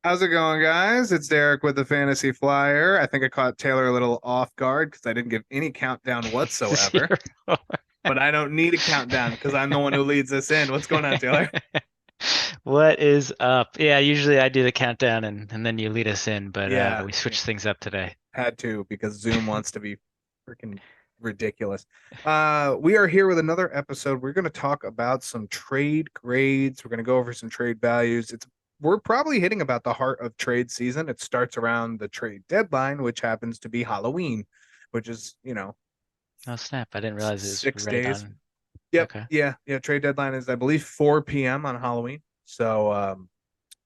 How's it going, guys? It's Derek with the Fantasy Flyer. I think I caught Taylor a little off guard because I didn't give any countdown whatsoever. Zero. But I don't need a countdown because I'm the one who leads us in. What's going on, Taylor? What is up? Yeah, usually I do the countdown and then you lead us in, but Yeah, we yeah, switched things up today. had to because Zoom wants to be freaking ridiculous. We are here with another episode. We're going to talk about some trade grades. We're going to go over some trade values. We're probably hitting about the heart of trade season. It starts around the trade deadline, which happens to be Halloween, which is, Oh snap, I didn't realize it was 6 days. on. Yep. Okay. Yeah. Yeah. Trade deadline is, I believe, 4 p.m. on Halloween. So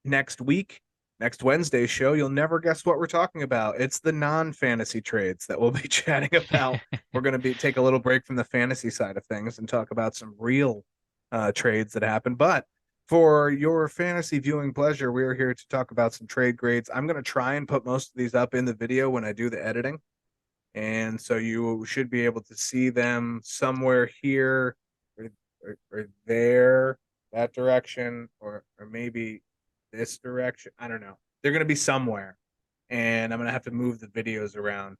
next week, next Wednesday's show, you'll never guess what we're talking about. It's the non-fantasy trades that we'll be chatting about. We're going to take a little break from the fantasy side of things and talk about some real trades that happen. But for your fantasy viewing pleasure, we are here to talk about some trade grades. I'm going to try and put most of these up in the video when I do the editing. And so you should be able to see them somewhere here or there, that direction, or maybe this direction. I don't know. They're going to be somewhere, and I'm going to have to move the videos around,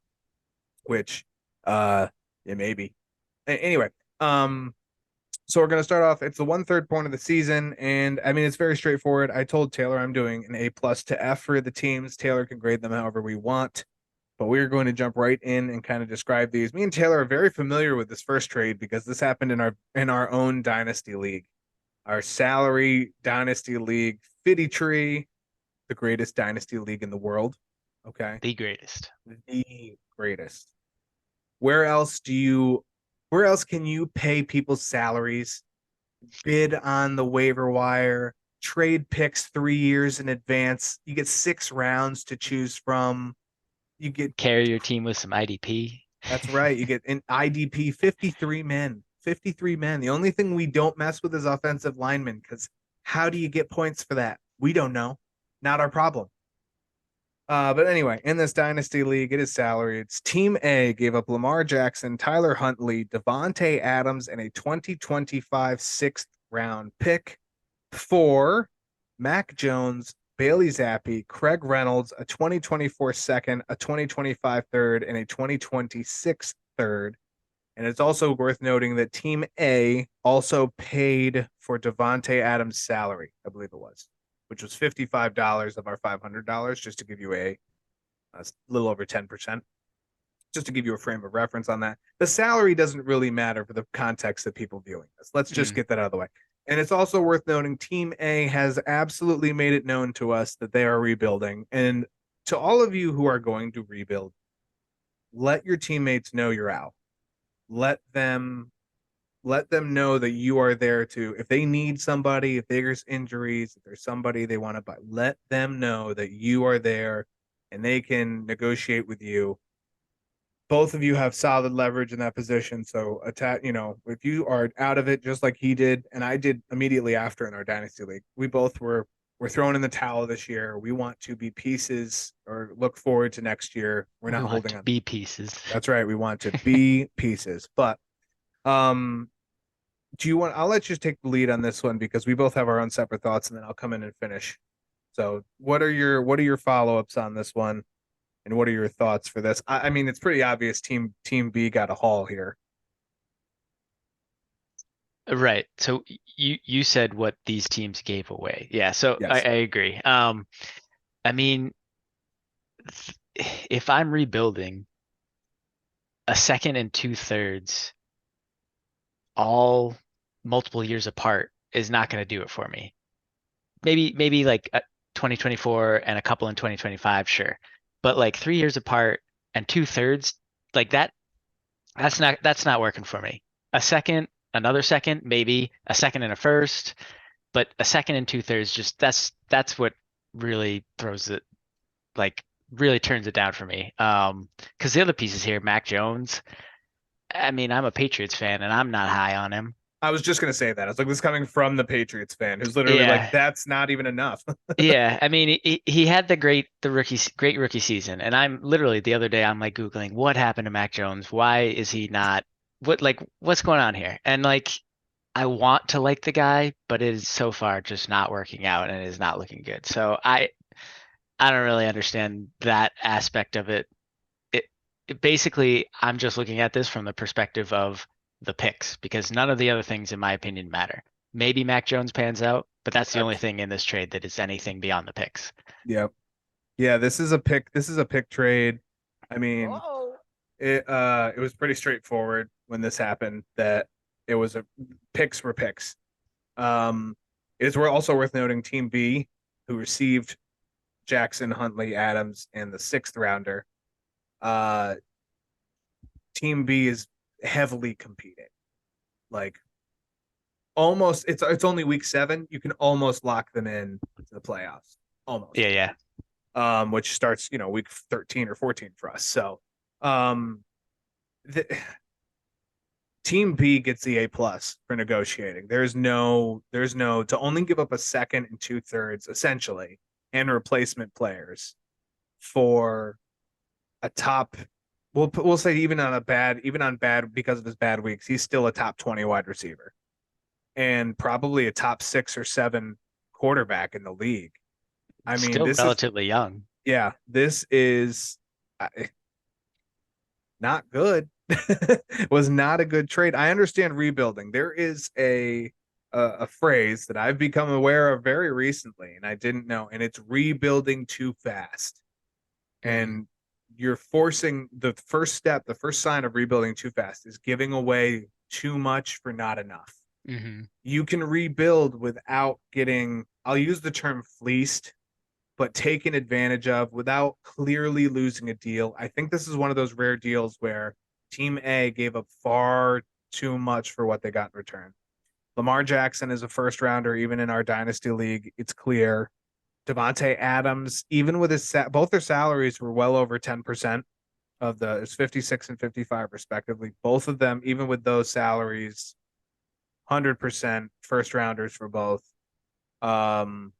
which, yeah, maybe. Anyway, um, so we're going to start off. It's the 1/3 point of the season, and I mean it's very straightforward. I told Taylor I'm doing an A plus to F for the teams. Taylor can grade them however we want. But we're going to jump right in and kind of describe these. Me and Taylor are very familiar with this first trade because this happened in our own dynasty league, our salary dynasty league, Fitty Tree, the greatest dynasty league in the world. Okay, The greatest. the greatest. Where else do you? Where else can you pay people's salaries? Bid on the waiver wire, trade picks 3 years in advance. You get 6 rounds to choose from. You get Carry your team with some IDP. That's right. You get an IDP 53 men. 53 men. The only thing we don't mess with is offensive linemen because how do you get points for that? We don't know. Not our problem. But anyway, in this dynasty league, it is salary. It's Team A gave up Lamar Jackson, Tyler Huntley, Devontae Adams, and a 2025 sixth round pick for Mac Jones, Bailey Zappi, Craig Reynolds, a 2024 second, a 2025 third, and a 2026 third. And it's also worth noting that Team A also paid for Devontae Adams' salary, I believe it was, which was $55 of our $500, just to give you a little over 10%, just to give you a frame of reference on that. The salary doesn't really matter for the context of people viewing this. Let's just Mm. get that out of the way. And it's also worth noting Team A has absolutely made it known to us that they are rebuilding. And to all of you who are going to rebuild, let your teammates know you're out. Let them know that you are there to, if they need somebody, if there's injuries, if there's somebody they want to buy, let them know that you are there and they can negotiate with you. Both of you have solid leverage in that position. So if you are out of it just like he did, and I did immediately after in our dynasty league, we both we're throwing in the towel this year. We want to be pieces or look forward to next year. We're We not want holding to on. be pieces. That's right. We want to be pieces. But um do you want I'll let you take the lead on this one because we both have our own separate thoughts and then I'll come in and finish. So what are your follow-ups on this one? And what are your thoughts for this? I mean, it's pretty obvious Team B got a haul here. Right. So you said what these teams gave away. Yeah, so I Yes. agree. I mean, if I'm rebuilding a second and two thirds all multiple years apart is not going to do it for me. Maybe like 2024 and a couple in 2025, sure. But like 3 years apart and two thirds, like that That's not working for me. A second, another second, maybe a second and a first, but a second and two thirds, just that's what really throws it, like really turns it down for me. Because the other pieces here, Mac Jones. I mean, I'm a Patriots fan and I'm not high on him. I was just gonna say that. I was like, this is coming from the Patriots fan who's literally like, Yeah. that's not even enough. Yeah, I mean, he had great rookie season, and I'm literally the other day I'm like Googling what happened to Mac Jones. Why is he not? What's going on here? And like I want to like the guy, but it is so far just not working out and it is not looking good. So I don't really understand that aspect of it. It, it basically I'm just looking at this from the perspective of the picks because none of the other things in my opinion matter. Maybe Mac Jones pans out, but that's the only That's thing in this trade that is anything beyond the picks. yeah. Yeah, this is a pick trade. I mean, it was pretty straightforward when this happened that it was a picks were picks. It is also worth noting Team B, who received Jackson, Huntley, Adams, and the sixth rounder. Uh, Team B is heavily competing. Like almost, it's only week 7. You can almost lock them in to the playoffs, almost. Yeah, yeah. Which starts week 13 or 14 for us. So, um, the, Team B gets the A+ for negotiating. There's no to only give up a second and two thirds essentially and replacement players for a top. We'll say even on bad because of his bad weeks, he's still a top 20 wide receiver and probably a top 6 or 7 quarterback in the league. I mean, Still this is relatively young. yeah, this is uh, not good. Was not a good trade. I understand rebuilding. There is a phrase that I've become aware of very recently, and I didn't know, and it's rebuilding too fast. Hmm. And you're forcing the first step, the first sign of rebuilding too fast is giving away too much for not enough. Hmm. You can rebuild without getting, I'll use the term fleeced, but taken advantage of without clearly losing a deal. I think this is one of those rare deals where Team A gave up far too much for what they got in return. Lamar Jackson is a first rounder, even in our dynasty league. It's clear. Devontae Adams, even with both their salaries were well over 10% of it's 56 and 55 respectively. Both of them, even with those salaries, 100% first rounders for both. Um,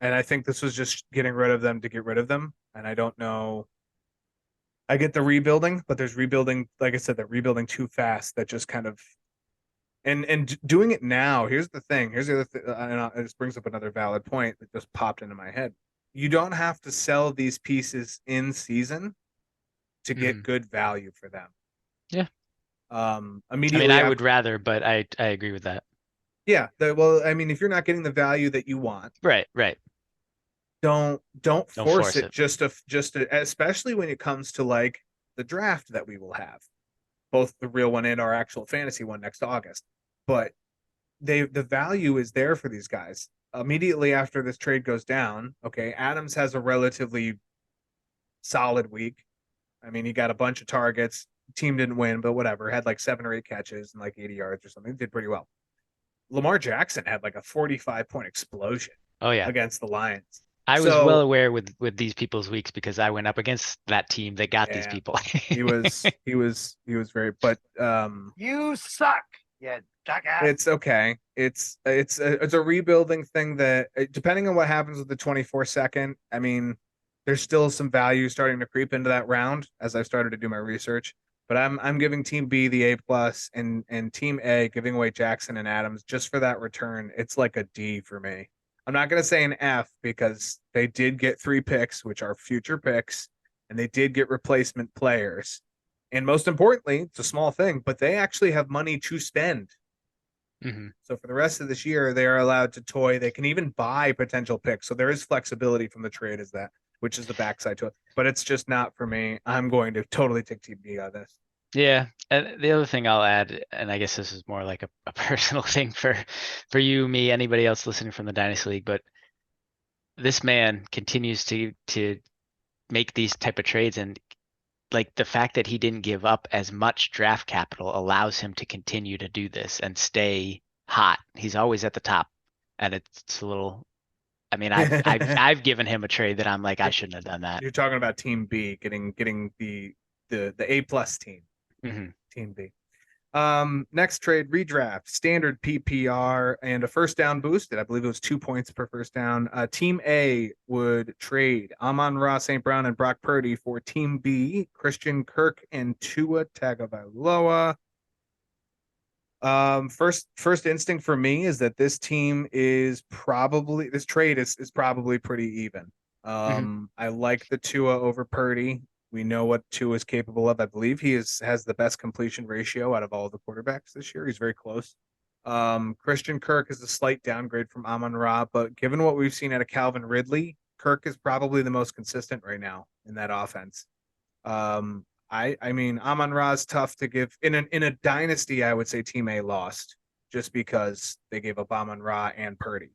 and I think this was just getting rid of them to get rid of them. And I don't know. I get the rebuilding, but there's rebuilding, like I said, that rebuilding too fast that just kind of and doing it now. Here's the thing. Here's the other thing, and this brings up another valid point that just popped into my head. You don't have to sell these pieces in season to get Hmm. good value for them. Yeah. I mean, Immediately I would after, rather, but I agree with that. yeah. Well, I mean, if you're not getting the value that you want, Right, right. don't Don't force force it it. just to, especially when it comes to like the draft that we will have, both the real one and our actual fantasy one next August. But the value is there for these guys. Immediately after this trade goes down, okay, Adams has a relatively solid week. I mean, he got a bunch of targets. Team didn't win, but whatever. Had like 7 or 8 catches and like 80 yards or something. Did pretty well. Lamar Jackson had like a 45-point explosion Oh yeah. against the Lions. I was well So aware with these people's weeks because I went up against that team that got these yeah, people. he was very, but You suck, you jackass. it's okay. It's a rebuilding thing that depending on what happens with the 24 second, I mean, there's still some value starting to creep into that round as I've started to do my research. But I'm giving Team B the A+ and Team A giving away Jackson and Adams just for that return. It's like a D for me. I'm not gonna say an F because they did get 3 picks, which are future picks, and they did get replacement players. And most importantly, it's a small thing, but they actually have money to spend. Hmm. So for the rest of this year, they are allowed to toy. They can even buy potential picks. So there is flexibility from the trade, is that which is the backside to it. But it's just not for me. I'm going to totally take Team B on this. Yeah. And the other thing I'll add, and I guess this is more like a personal thing for you, me, anybody else listening from the Dynasty League, but this man continues to make these type of trades and like the fact that he didn't give up as much draft capital allows him to continue to do this and stay hot. He's always at the top, and it's a little. I mean, I've given him a trade that I'm like, I shouldn't have done that. You're talking about Team B getting the A+ team. Mm-hmm. Team B. Next trade, redraft, standard PPR, and a first down boosted. I believe it was 2 points per first down. Team A would trade Amon-Ra St. Brown and Brock Purdy for Team B, Christian Kirk and Tua Tagovailoa. First instinct for me is that this trade is probably pretty even. I like the Tua over Purdy. We know what Tua is capable of. I believe he has the best completion ratio out of all the quarterbacks this year. He's very close. Christian Kirk is a slight downgrade from Amon-Ra, but given what we've seen out of Calvin Ridley, Kirk is probably the most consistent right now in that offense. I mean, Amon-Ra is tough to give in a dynasty. I would say Team A lost just because they gave up Amon-Ra and Purdy.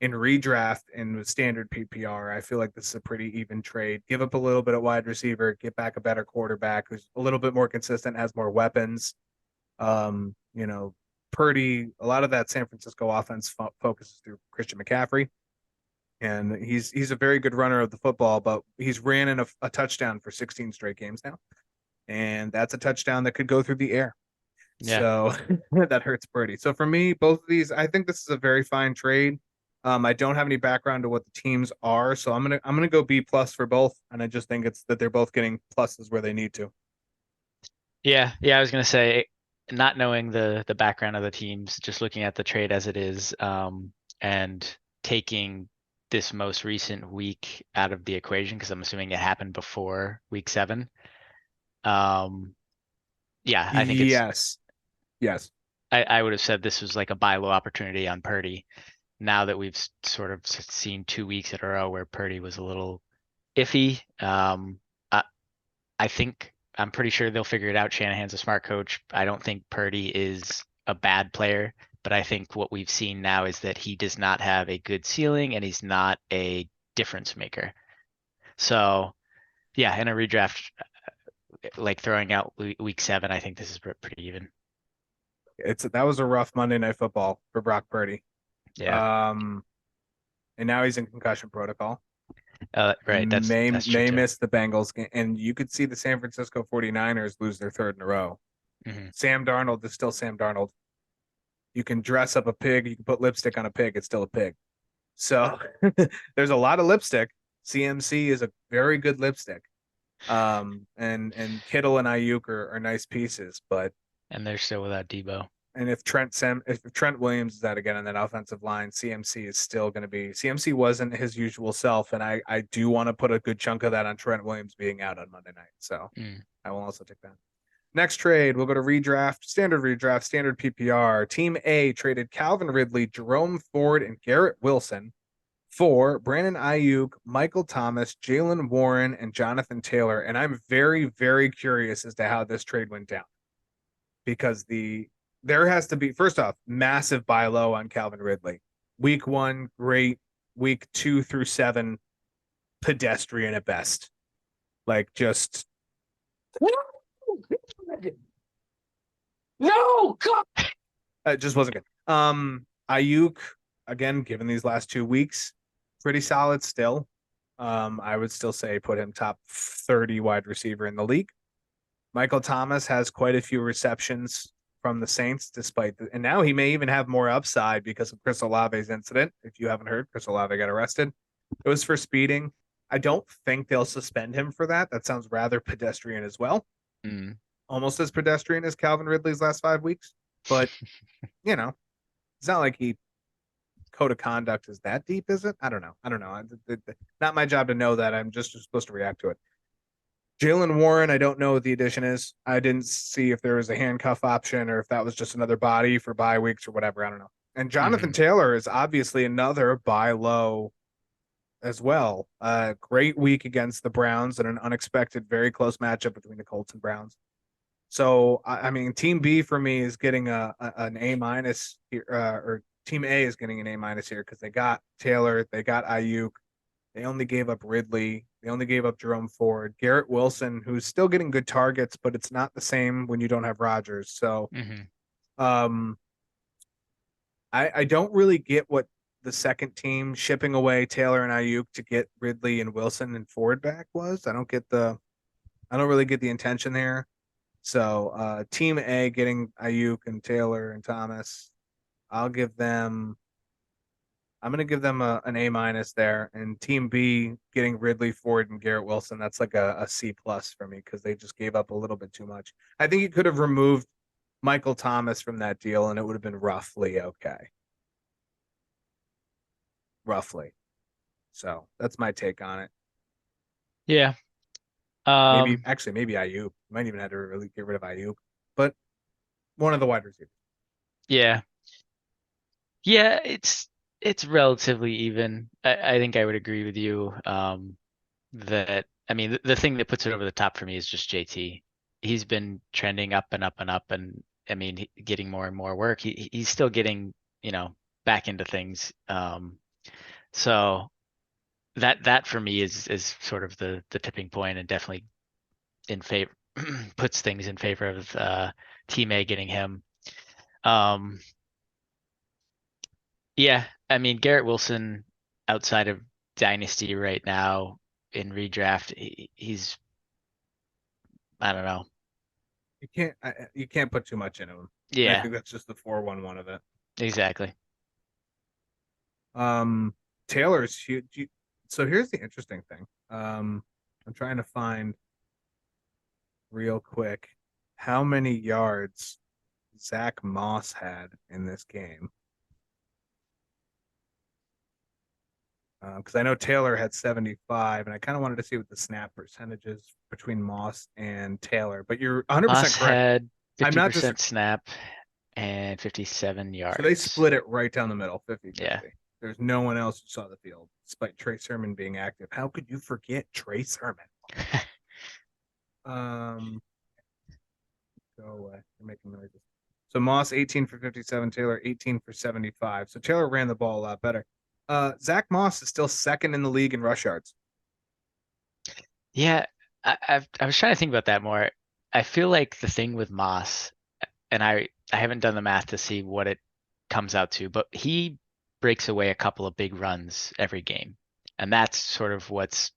In redraft and with standard PPR, I feel like this is a pretty even trade. Give up a little bit at wide receiver, get back a better quarterback who's a little bit more consistent, has more weapons. Purdy, a lot of that San Francisco offense focuses through Christian McCaffrey, and he's a very good runner of the football, but he's ran in a touchdown for 16 straight games now, and that's a touchdown that could go through the air. Yeah. So that hurts Purdy. So for me, both of these, I think this is a very fine trade. I don't have any background to what the teams are, so I'm gonna go B+ for both, and I just think it's that they're both getting pluses where they need to. Yeah, I was gonna say, not knowing the background of the teams, just looking at the trade as it is, and taking this most recent week out of the equation, because I'm assuming it happened before week 7. Yeah, I think Yes. I would have said this was like a buy low opportunity on Purdy. Now that we've sort of seen 2 weeks in a row where Purdy was a little iffy, I think I'm pretty sure they'll figure it out. Shanahan's a smart coach. I don't think Purdy is a bad player, but I think what we've seen now is that he does not have a good ceiling and he's not a difference maker. So, yeah, in a redraft, like throwing out week 7, I think this is pretty even. That was a rough Monday Night Football for Brock Purdy. Yeah. And now he's in concussion protocol. Right. That's may true miss the Bengals game, and you could see the San Francisco 49ers lose their 3rd in a row. Mm-hmm. Sam Darnold is still Sam Darnold. You can dress up a pig, you can put lipstick on a pig, it's still a pig. So there's a lot of lipstick. CMC is a very good lipstick. And Kittle and Ayuk are nice pieces, but they're still without Debo. And if Trent Williams is out again on that offensive line, CMC is still going to be. CMC wasn't his usual self, and I do want to put a good chunk of that on Trent Williams being out on Monday night. So I will also take that. Next trade, we'll go to standard PPR. Team A traded Calvin Ridley, Jerome Ford, and Garrett Wilson for Brandon Ayuk, Michael Thomas, Jaylen Warren, and Jonathan Taylor. And I'm very, very curious as to how this trade went down, because there has to be, first off, massive buy low on Calvin Ridley. Week 1, great. Week 2 through 7, pedestrian at best. Like, just No, God. it just wasn't good. Ayuk, again, given these last 2 weeks, pretty solid still. I would still say put him top 30 wide receiver in the league. Michael Thomas has quite a few receptions from the Saints, and now he may even have more upside because of Chris Olave's incident. If you haven't heard, Chris Olave got arrested. It was for speeding. I don't think they'll suspend him for that. That sounds rather pedestrian as well. Almost as pedestrian as Calvin Ridley's last 5 weeks. But, it's not like code of conduct is that deep, is it? I don't know. Not my job to know that. I'm just supposed to react to it. Jaylen Warren, I don't know what the addition is. I didn't see if there was a handcuff option or if that was just another body for bye weeks or whatever. I don't know. And Jonathan Taylor is obviously another buy low as well. Great week against the Browns and an unexpected, very close matchup between the Colts and Browns. So, I mean, Team B for me is getting an A- here, or Team A is getting an A- here because they got Taylor, they got Ayuk. They only gave up Ridley. They only gave up Jerome Ford, Garrett Wilson, who's still getting good targets, but it's not the same when you don't have Rodgers. So, um, I don't really get what the second team shipping away Taylor and Ayuk to get Ridley and Wilson and Ford back was. I don't really get the intention there. So, team A getting Ayuk and Taylor and Thomas, I'm going to give them an A minus there. And team B getting Ridley, Ford, and Garrett Wilson, that's like a C plus for me because they just gave up a little bit too much. I think you could have removed Michael Thomas from that deal and it would have been roughly okay. Roughly. So that's my take on it. Yeah. Maybe Ayuk. You might even have to really get rid of Ayuk, but one of the wide receivers. Yeah. Yeah, it's relatively even. I think I would agree with you. That I mean the thing that puts it over the top for me is just JT. He's been trending up and up and up, and I mean getting more and more work. He's still getting, back into things. So that for me is sort of the tipping point, and definitely in favor puts things in favor of Team A getting him. Yeah, I mean Garrett Wilson outside of Dynasty right now in redraft, he's I don't know. You can't put too much into him. I Yeah, think that's just the 4-1-1 of it. exactly. Taylor's huge. So here's the interesting thing. I'm trying to find real quick how many yards Zach Moss had in this game. Because I know Taylor had 75, and I kind of wanted to see what the snap percentages between Moss and Taylor. But you're 100% Moss correct. had I'm not just 50% snap and 57 yards. So they split it right down the middle, 50-50. Yeah. There's no one else who saw the field, despite Trey Sermon being active. How could you forget Trey Sermon? Go away. You're making noises. So Moss 18 for 57, Taylor 18 for 75. So Taylor ran the ball a lot better. Zach Moss is still second in the league in rush yards. Yeah, I was trying to think about that more. I feel like the thing with Moss, and I haven't done the math to see what it comes out to, but he breaks away a couple of big runs every game. And that's sort of what's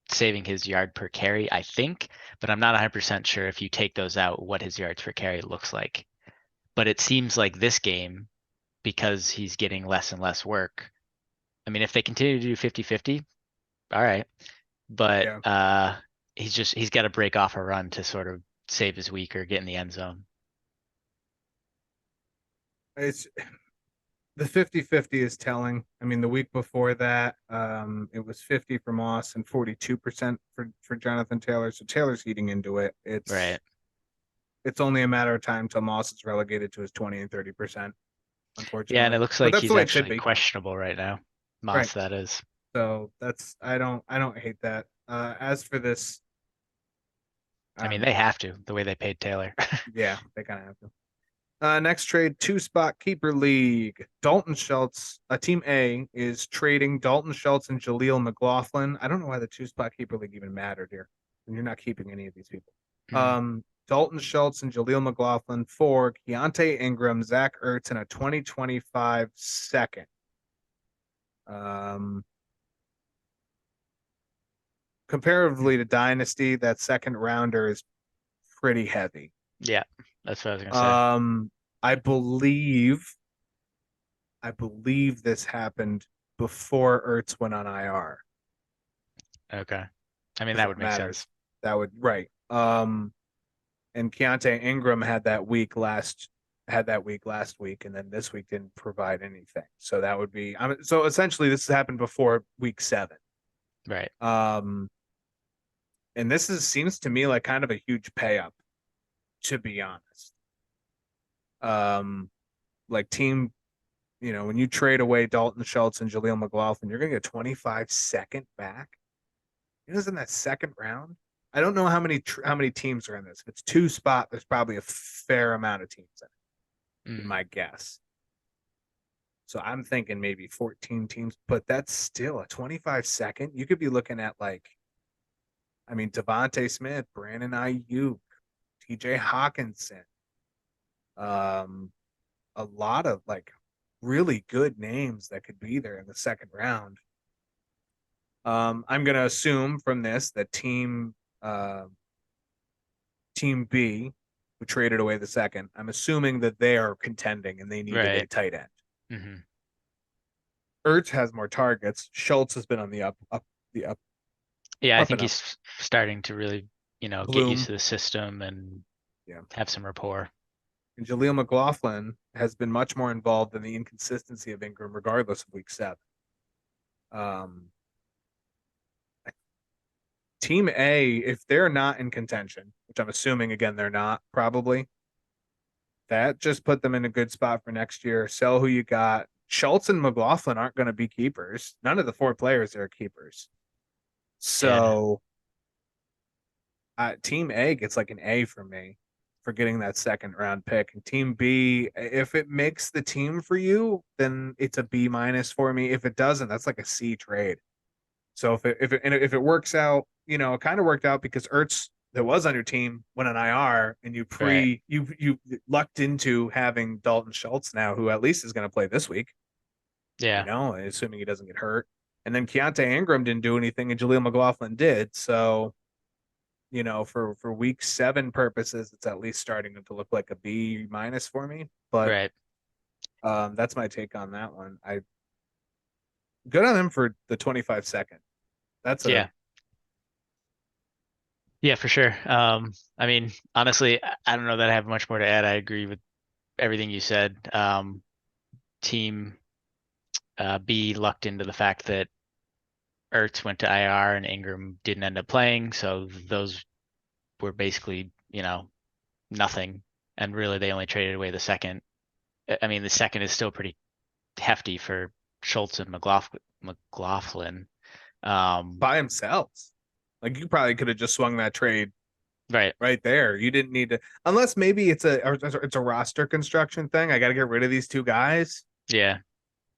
saving his yard per carry, I think, but I'm not 100% sure if you take those out what his yards per carry looks like. But it seems like this game, because he's getting less and less work. I mean, if they continue to do 50-50, all right. But Yeah. he's got to break off a run to sort of save his week or get in the end zone. It's the 50-50 is telling. I mean, the week before that, it was 50 for Moss and 42% for Jonathan Taylor. So Taylor's heating into it. Right. It's only a matter of time till Moss is relegated to his 20 and 30%, unfortunately. Yeah, and it looks But like that's he's the way it should actually be. questionable right now. Moss, Right. that is. So that's I don't hate that. As for this, I mean, they have to, the way they paid Taylor. yeah, they kind of have to. Next trade, 2-spot keeper league. Dalton Schultz, team A is trading Dalton Schultz and Jaleel McLaughlin. I don't know why the 2-spot keeper league even mattered here. And you're not keeping any of these people. Dalton Schultz and Jaleel McLaughlin for Keontae Ingram, Zach Ertz, and a 2025 second. Comparatively to Dynasty, that second rounder is pretty heavy. Yeah, that's what I was gonna say. I believe this happened before Ertz went on IR. Okay. I mean, that would make sense. That would right. And Keontae Ingram had that week last week, and then this week didn't provide anything. So that would be so essentially this happened before week 7. Right. And this seems to me like kind of a huge pay up, to be honest. Like team, when you trade away Dalton Schultz and Jaleel McLaughlin, you're gonna get 25 second back. It was in that second round. I don't know how many teams are in this. If it's 2-spot, there's probably a fair amount of teams in it, in my guess. So I'm thinking maybe 14 teams, but that's still a 25 second. You could be looking at like I mean, Devontae Smith, Brandon Ayuk, TJ Hawkinson, um, a lot of like really good names that could be there in the second round. I'm gonna assume from this that Team B, who traded away the second, I'm assuming that they are contending and they needed a Right. tight end. Mm-hmm. Ertz has more targets. Schultz has been on the up, Yeah, I up think and up. he's starting to really, get used Bloom, to the system and yeah. have some rapport. And Jaleel McLaughlin has been much more involved in the inconsistency of Ingram, regardless of week 7. Um, Team A, if they're not in contention, which I'm assuming again they're not, probably, that just put them in a good spot for next year. Sell who you got. Schultz and McLaughlin aren't going to be keepers. None of the 4 players are keepers. Yeah. So Team A gets like an A for me for getting that second round pick. And Team B, if it makes the team for you, then it's a B minus for me. If it doesn't, that's like a C trade. So if it works out, it kind of worked out because Ertz that was on your team went on IR, and Right. you lucked into having Dalton Schultz now, who at least is going to play this week. Yeah. Assuming he doesn't get hurt. And then Keontae Ingram didn't do anything, and Jaleel McLaughlin did. So for week 7 purposes, it's at least starting to look like a B minus for me. But Right. that's my take on that one. I good on him for the 25 second. That's a Yeah. Yeah, for sure. I mean, honestly, I don't know that I have much more to add. I agree with everything you said. Team B lucked into the fact that Ertz went to IR and Ingram didn't end up playing, so those were basically, nothing. And really, they only traded away the second. I mean, the second is still pretty hefty for Schultz and McLaughlin. by themselves. Like you probably could have just swung that trade Right. right there. You didn't need to, unless maybe it's a roster construction thing. I got to get rid of these 2 guys. Yeah.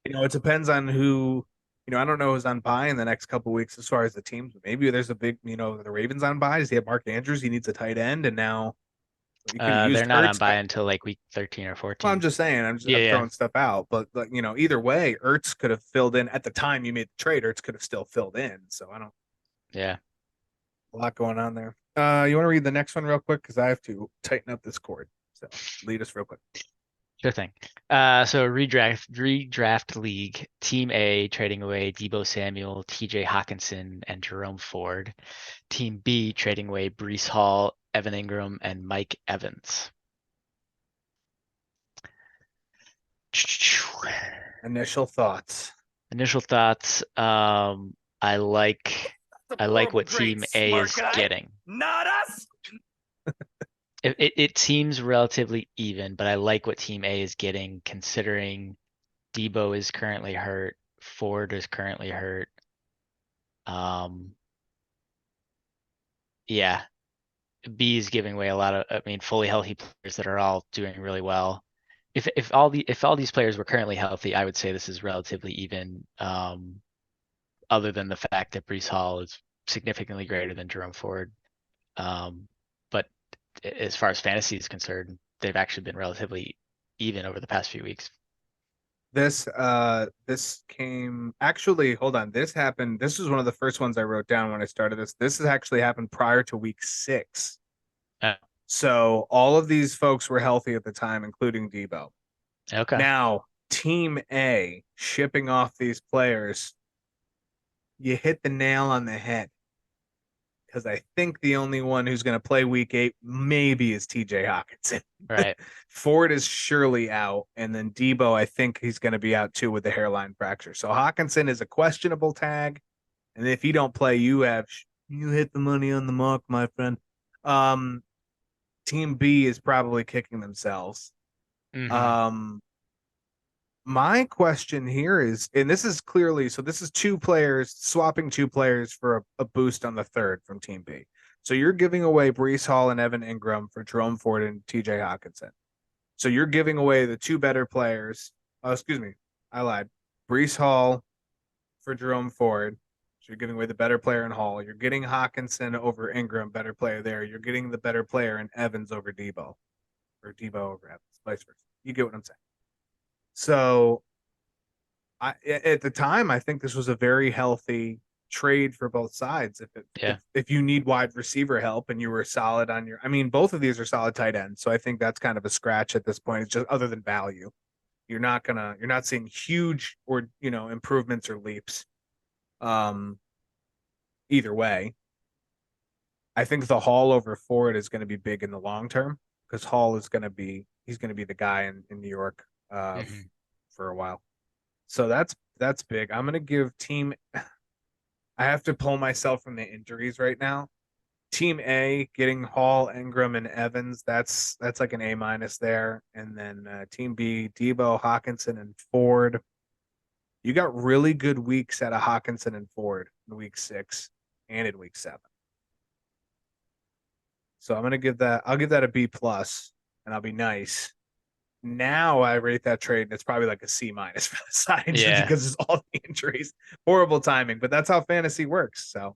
It depends on who. I don't know who's on bye in the next couple of weeks as far as the teams. Maybe there's a big, the Ravens on bye. Does he have Mark Andrews? He needs a tight end, and now you could have They're used not on Ertz. bye until like week 13 or Well, I'm 14. just saying, Yeah, I'm yeah, throwing stuff out, but either way, Ertz could have filled in at the time you made the trade. Ertz could have still filled in. So I don't yeah. a lot going on there. You want to read the next one real quick because I have to tighten up this cord. So lead us real quick. Sure thing. So redraft league, Team A trading away Debo Samuel, TJ Hawkinson, and Jerome Ford. Team B trading away Brees Hall, Evan Ingram, and Mike Evans. Initial thoughts. Initial thoughts. I like what Team A is getting. Not us. It seems relatively even, but I like what Team A is getting considering Debo is currently hurt, Ford is currently hurt. Yeah, B is giving away a lot of, fully healthy players that are all doing really well. If all these players were currently healthy, I would say this is relatively even. Other than the fact that Brees Hall is significantly greater than Jerome Ford. But as far as fantasy is concerned, they've actually been relatively even over the past few weeks. This came actually, hold on. This happened. This was one of the first ones I wrote down when I started this. This has actually happened prior to week 6. Uh, So all of these folks were healthy at the time, including Debo. okay. Now, Team A shipping off these players, you hit the nail on the head. Because I think the only one who's going to play week 8 maybe is TJ Hawkinson. Right. Ford is surely out. And then Debo, I think he's going to be out too with the hairline fracture. So Hawkinson is a questionable tag. And if you don't play, you hit the money on the mark, my friend. Team B is probably kicking themselves. Mm-hmm. My question here is, and this is clearly, so this is 2 players, swapping 2 players for a boost on the third from Team B. So you're giving away Brees Hall and Evan Ingram for Jerome Ford and TJ Hawkinson. So you're giving away the 2 better players. Oh, excuse me. I lied. Brees Hall for Jerome Ford, So you're giving away the better player in Hall. You're getting Hawkinson over Ingram, better player there. You're getting the better player in Evans over Debo, or Debo over Evans, vice versa. You get what I'm saying. So at the time, I think this was a very healthy trade for both sides. Yeah. If you need wide receiver help and you were solid on your, I mean, both of these are solid tight ends. So I think that's kind of a scratch at this point. It's just other than value. You're not seeing huge or improvements or leaps. Either way, I think the Hall over Ford is going to be big in the long term because Hall is going to be he's going to be the guy in New York for a while. So that's big. I'm going to give team. I have to pull myself from the injuries right now. Team A getting Hall, Ingram, and Evans. That's like an A minus there. And then Team B, Debo, Hawkinson, and Ford. You got really good weeks out of Hawkinson and Ford in week 6 and in week 7. So I'll give that a B plus, and I'll be nice. Now I rate that trade, and it's probably like a C minus for the side just because it's all the injuries. Horrible timing, but that's how fantasy works. So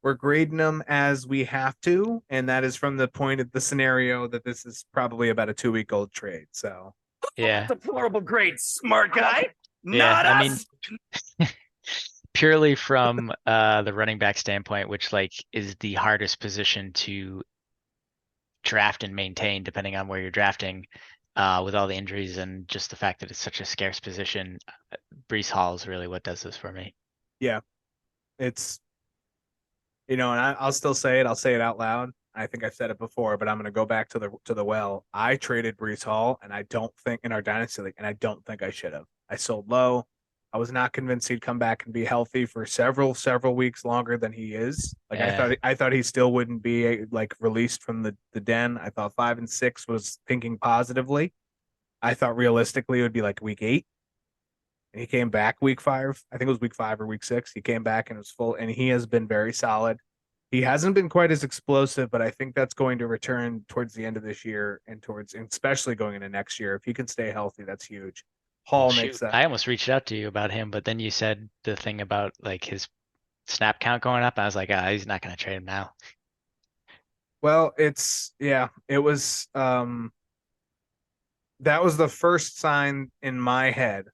we're grading them as we have to, and that is from the point of the scenario that this is probably about a 2-week-old trade. So deplorable grade, smart guy. Yeah, Not I us. mean, purely from the running back standpoint, which like is the hardest position to draft and maintain, depending on where you're drafting, with all the injuries and just the fact that it's such a scarce position. Brees Hall is really what does this for me. Yeah, it's and I'll still say it. I'll say it out loud. I think I've said it before, but I'm going to go back to the well. I traded Brees Hall, and I don't think in our dynasty league, and I don't think I should have. I sold low. I was not convinced he'd come back and be healthy for several weeks longer than he is. Like I thought he still wouldn't be like released from the den. I thought 5 and 6 was thinking positively. I thought realistically it would be like week 8. And he came back week 5. I think it was week 5 or week 6. He came back and was full, and he has been very solid. He hasn't been quite as explosive, but I think that's going to return towards the end of this year and especially going into next year. If he can stay healthy, that's huge. Hall makes that. I almost reached out to you about him, but then you said the thing about like his snap count going up. I was like, he's not going to trade him now. Well, it was that was the first sign in my head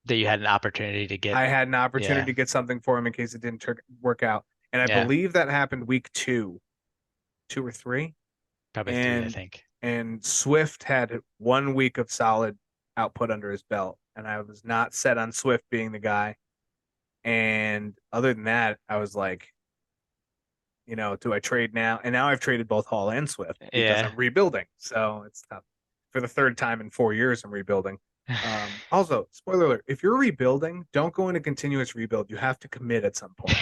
that you had an opportunity to get. I had an opportunity to get something for him in case it didn't work out. And I believe that happened week 2 or 3. Probably 3, I think. And Swift had 1 week of solid output under his belt. And I was not set on Swift being the guy. And other than that, I was like, do I trade now? And now I've traded both Hall and Swift because I'm rebuilding. So it's tough. For the 3rd time in 4 years, I'm rebuilding. Also, spoiler alert, if you're rebuilding, don't go into continuous rebuild. You have to commit at some point.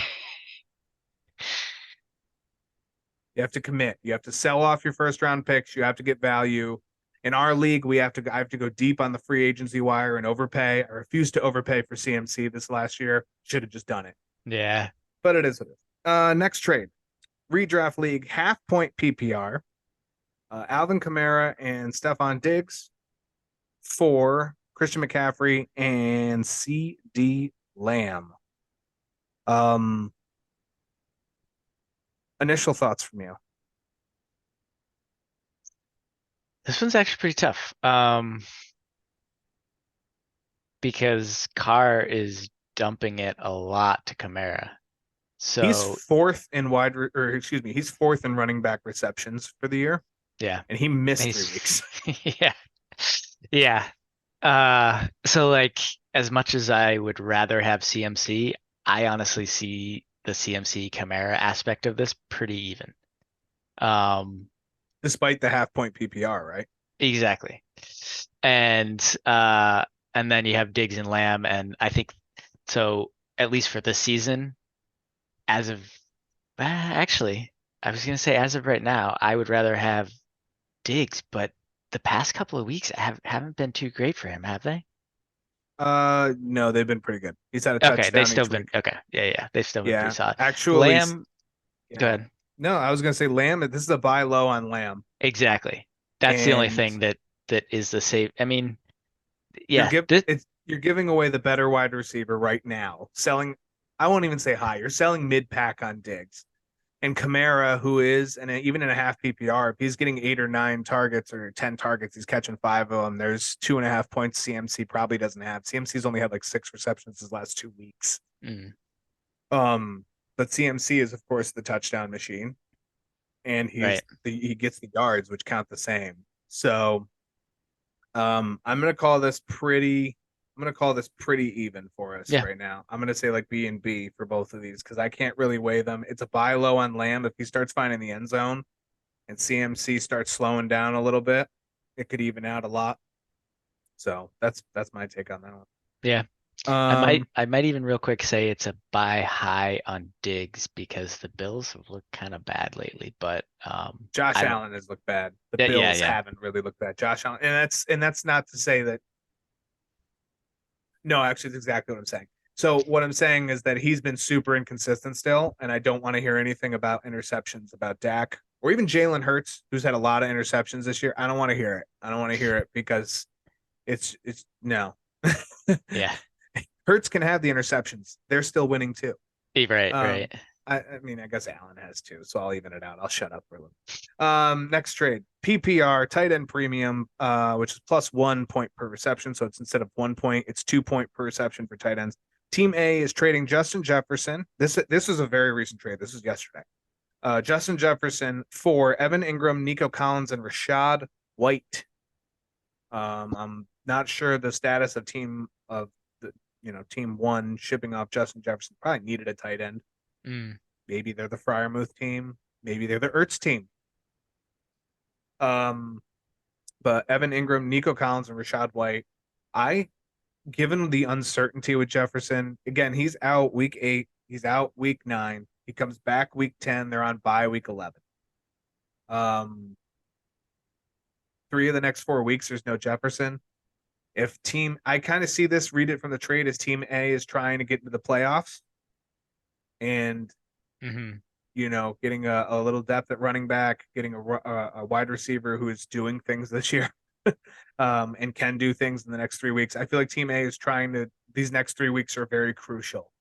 You have to commit. You have to sell off your 1st-round picks. You have to get value. In our league, I have to go deep on the free agency wire and overpay. I refused to overpay for CMC this last year. Should have just done it. Yeah. But it is what it is. Next trade. Redraft league, half-point PPR. Alvin Kamara and Stephon Diggs for Christian McCaffrey and CD Lamb. Initial thoughts from you? This one's actually pretty tough. Because Carr is dumping it a lot to Kamara. So he's 4th in he's 4th in running back receptions for the year. Yeah. And he missed 3 weeks. Yeah. Yeah. So like as much as I would rather have CMC, I honestly see the CMC Kamara aspect of this pretty even. Despite the half-point PPR, right? Exactly. And then you have Diggs and Lamb, and I think so at least for this season, actually, I was gonna say as of right now, I would rather have Diggs, but the past couple of weeks haven't been too great for him, have they? No, they've been pretty good. He's had a touchdown. They've still been okay. Yeah. They've still been pretty solid. Actually, Lamb. Go ahead. No, I was gonna say Lamb. This is a buy low on Lamb. Exactly. That's the only thing that is the safe. I mean, yeah. You're giving away the better wide receiver right now. Selling. I won't even say high. You're selling mid pack on Diggs. And Kamara, who is, and even in a half PPR, if he's getting 8 or 9 targets or 10 targets, he's catching 5 of them. There's 2.5 points CMC probably doesn't have. CMC's only had like 6 receptions his last 2 weeks. Mm. But CMC is of course the touchdown machine, and he gets the yards, which count the same. So, I'm gonna call this pretty even for us right now. I'm gonna say like B and B for both of these because I can't really weigh them. It's a buy low on Lamb. If he starts finding the end zone and CMC starts slowing down a little bit, it could even out a lot. So that's my take on that one. Yeah. I might even real quick say it's a buy high on Diggs because the Bills have looked kind of bad lately, but Josh Allen has looked bad. The Bills haven't really looked bad. Josh Allen, and that's not to say that. No, actually, that's exactly what I'm saying. So what I'm saying is that he's been super inconsistent still, and I don't want to hear anything about interceptions about Dak or even Jalen Hurts, who's had a lot of interceptions this year. I don't want to hear it. I don't want to hear it because it's no. Yeah. Hurts can have the interceptions. They're still winning too. Right. I mean, I guess Allen has too, so I'll even it out. I'll shut up for a little. Next trade, PPR tight end premium, which is plus 1 point per reception. So it's instead of 1 point, it's 2 point per reception for tight ends. Team A is trading Justin Jefferson. This is a very recent trade. This is yesterday. Justin Jefferson for Evan Ingram, Nico Collins, and Rashad White. I'm not sure the status of team 1 shipping off Justin Jefferson. Probably needed a tight end. Maybe they're the Fryermuth team. Maybe they're the Ertz team. But Evan Ingram, Nico Collins, and Rashad White. Given the uncertainty with Jefferson, again, he's out week 8. He's out week 9. He comes back week 10. They're on bye week 11. 3 of the next 4 weeks, there's no Jefferson. I kind of see this, read it from the trade, as team A is trying to get into the playoffs and, getting a little depth at running back, getting a wide receiver who is doing things this year and can do things in the next 3 weeks. I feel like team A is these next 3 weeks are very crucial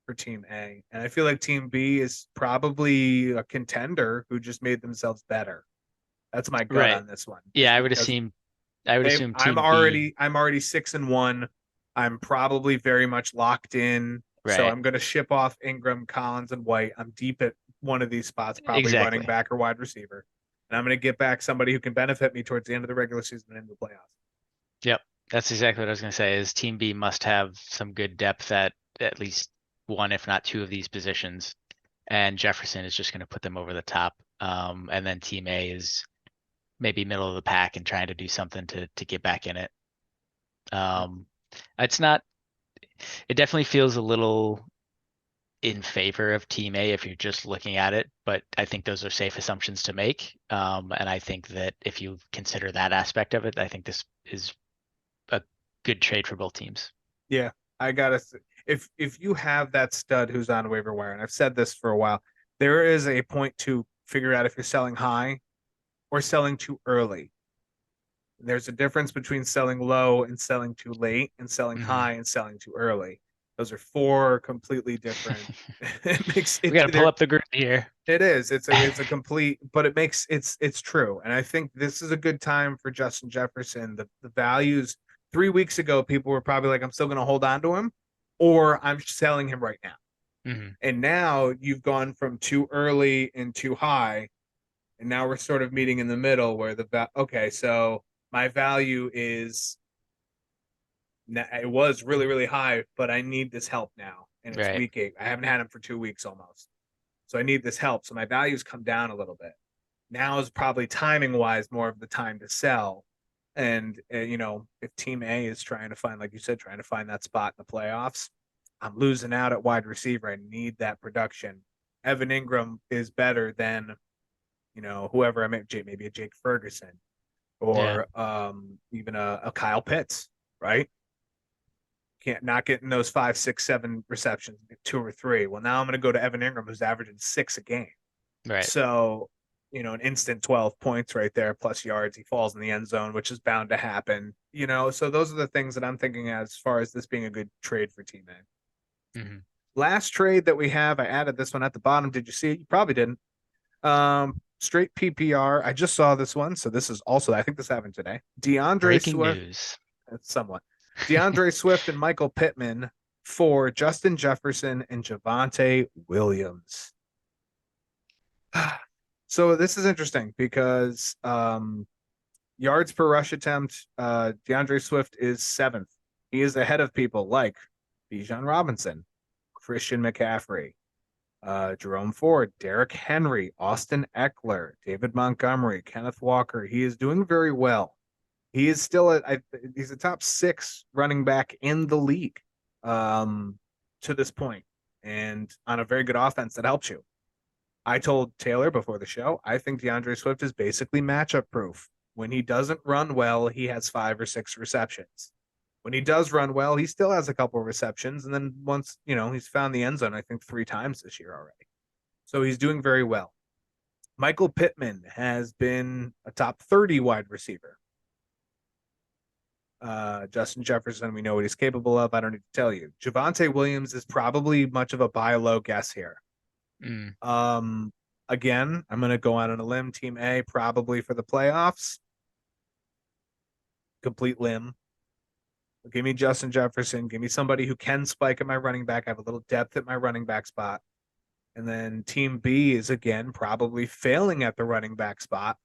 for team A. And I feel like team B is probably a contender who just made themselves better. That's my gut on this one. Yeah, I would assume team I'm already 6-1. I'm probably very much locked in. Right. So I'm going to ship off Ingram, Collins, and White. I'm deep at one of these spots, probably running back or wide receiver. And I'm going to get back somebody who can benefit me towards the end of the regular season and into the playoffs. Yep. That's exactly what I was going to say is team B must have some good depth at least 1, if not 2 of these positions. And Jefferson is just going to put them over the top. And then team A is maybe middle of the pack and trying to do something to get back in it. It definitely feels a little in favor of team A if you're just looking at it, but I think those are safe assumptions to make. And I think that if you consider that aspect of it, I think this is a good trade for both teams. Yeah, I gotta. If you have that stud who's on waiver wire, and I've said this for a while, there is a point to figure out if you're selling high or selling too early. There's a difference between selling low and selling too late, and selling high and selling too early. Those are 4 completely different. We got to pull up the group here. It is. It's a complete, but it's true. And I think this is a good time for Justin Jefferson. The values 3 weeks ago, people were probably like, I'm still going to hold on to him, or I'm selling him right now. And now you've gone from too early and too high. And now we're sort of meeting in the middle where so my value is, it was really, really high, but I need this help now. And it's week 8. I haven't had him for 2 weeks almost. So I need this help. So my values come down a little bit. Now is probably timing wise more of the time to sell. And, if team A is trying to find, like you said, trying to find that spot in the playoffs, I'm losing out at wide receiver. I need that production. Evan Ingram is better than, whoever maybe a Jake Ferguson or even a Kyle Pitts, right? Not getting those 5, 6, 7 receptions, 2 or 3. Well, now I'm going to go to Evan Ingram, who's averaging 6 a game. Right. So, an instant 12 points right there, plus yards. He falls in the end zone, which is bound to happen. So those are the things that I'm thinking as far as this being a good trade for Team A. Last trade that we have, I added this one at the bottom. Did you see it? You probably didn't. Straight PPR. I just saw this one, so this is also, I think this happened today. DeAndre Breaking Swift, news. somewhat. DeAndre Swift and Michael Pittman for Justin Jefferson and Javonte Williams. So this is interesting because yards per rush attempt, DeAndre Swift is 7th. He is ahead of people like Bijan Robinson, Christian McCaffrey, Jerome Ford, Derrick Henry, Austin Eckler, David Montgomery, Kenneth Walker. He is doing very well. He is still he's a top 6 running back in the league to this point, and on a very good offense that helps you. I told Taylor before the show, I think DeAndre Swift is basically matchup proof. When he doesn't run well, he has 5 or 6 receptions. When he does run well, he still has a couple of receptions. And then once, he's found the end zone, I think 3 times this year already. So he's doing very well. Michael Pittman has been a top 30 wide receiver. Justin Jefferson, we know what he's capable of. I don't need to tell you. Javonte Williams is probably much of a buy low guess here. Again, I'm going to go out on a limb. Team A, probably for the playoffs. Complete limb. Give me Justin Jefferson. Give me somebody who can spike at my running back. I have a little depth at my running back spot. And then team B is, again, probably failing at the running back spot.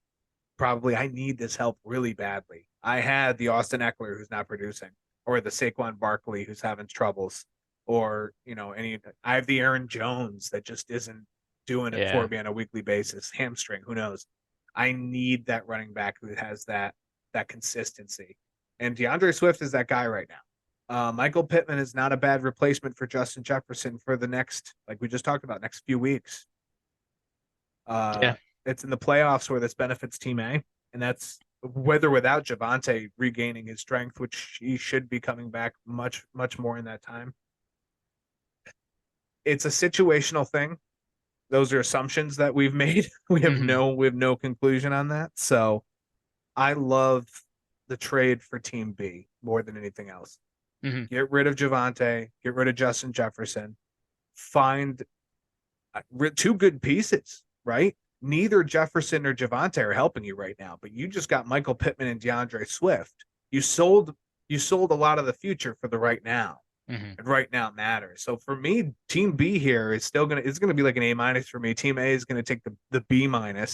Probably I need this help really badly. I had the Austin Eckler who's not producing, or the Saquon Barkley who's having troubles, or, I have the Aaron Jones that just isn't doing it for me on a weekly basis. Hamstring, who knows? I need that running back who has that consistency. And DeAndre Swift is that guy right now. Michael Pittman is not a bad replacement for Justin Jefferson for the next, like we just talked about, next few weeks. It's in the playoffs where this benefits Team A, and that's whether without Javonte regaining his strength, which he should be coming back much, much more in that time. It's a situational thing. Those are assumptions that we've made. We have no conclusion on that. So I love the trade for Team B more than anything else. Get rid of Javonte, get rid of Justin Jefferson, find 2 good pieces, right? Neither Jefferson or Javonte are helping you right now, but you just got Michael Pittman and DeAndre Swift. You sold a lot of the future for the right now. And right now matters. So for me, Team B here is still it's gonna be like an A- for me. Team A is gonna take the B-, and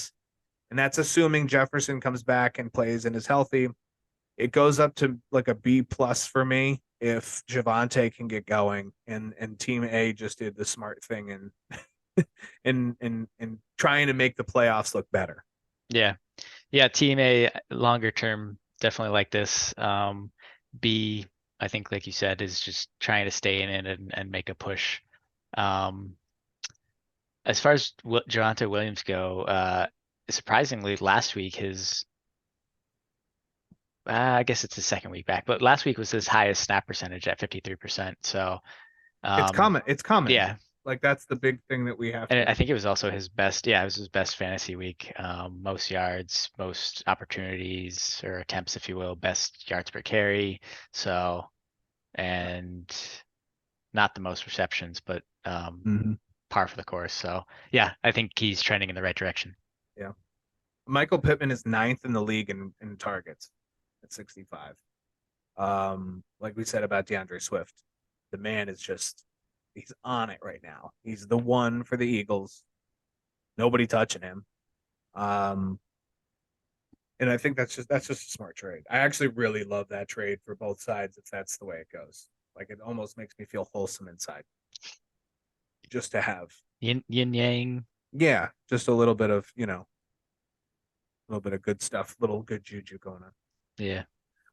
that's assuming Jefferson comes back and plays and is healthy. It goes up to like a B+ for me if Javonte can get going, and Team A just did the smart thing and trying to make the playoffs look better. Yeah. Team A longer term definitely like this. B, I think, like you said, is just trying to stay in it and make a push. As far as Javonte Williams go, surprisingly, last week I guess it's his second week back, but last week was his highest snap percentage at 53%. So it's common. Yeah. Like that's the big thing that we have. And I think it was also his best. Yeah, it was his best fantasy week. Most yards, most opportunities or attempts, if you will, best yards per carry. So, and not the most receptions, but par for the course. So yeah, I think he's trending in the right direction. Yeah. Michael Pittman is 9th in the league in targets at 65. Like we said about DeAndre Swift, the man is just, he's on it right now. He's the one for the Eagles. Nobody touching him. And I think that's just a smart trade. I actually really love that trade for both sides if that's the way it goes. Like it almost makes me feel wholesome inside. Just to have yin yang. Yeah, just a little bit of, a little bit of good stuff, little good juju going on. Yeah.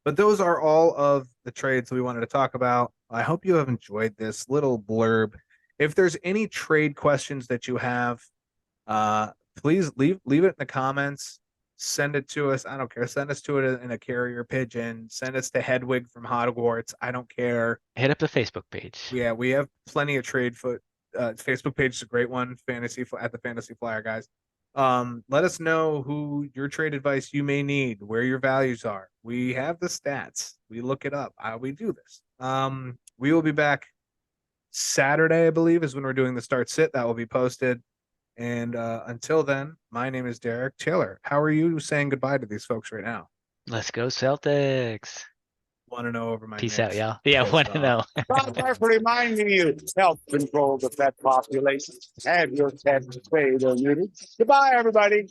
But those are all of the trades we wanted to talk about. I hope you have enjoyed this little blurb. If there's any trade questions that you have, please leave it in the comments. Send it to us. I don't care. Send us to it in a carrier pigeon. Send us to Hedwig from Hogwarts. I don't care. Hit up the Facebook page. Yeah, we have plenty of trade foot. Facebook page is a great one. At the Fantasy Flyer Guys. Let us know who your trade advice you may need, where your values are. We have the stats. We look it up. We do this. We will be back Saturday, I believe, is when we're doing the start sit. That will be posted. And until then, my name is Derek Taylor. How are you saying goodbye to these folks right now? Let's go Celtics. 1-0 over my Peace Knicks. out, y'all. Yeah, Pissed 1-0. Stop reminding you, help control the pet population and your pet spayed or neutered. Goodbye, everybody.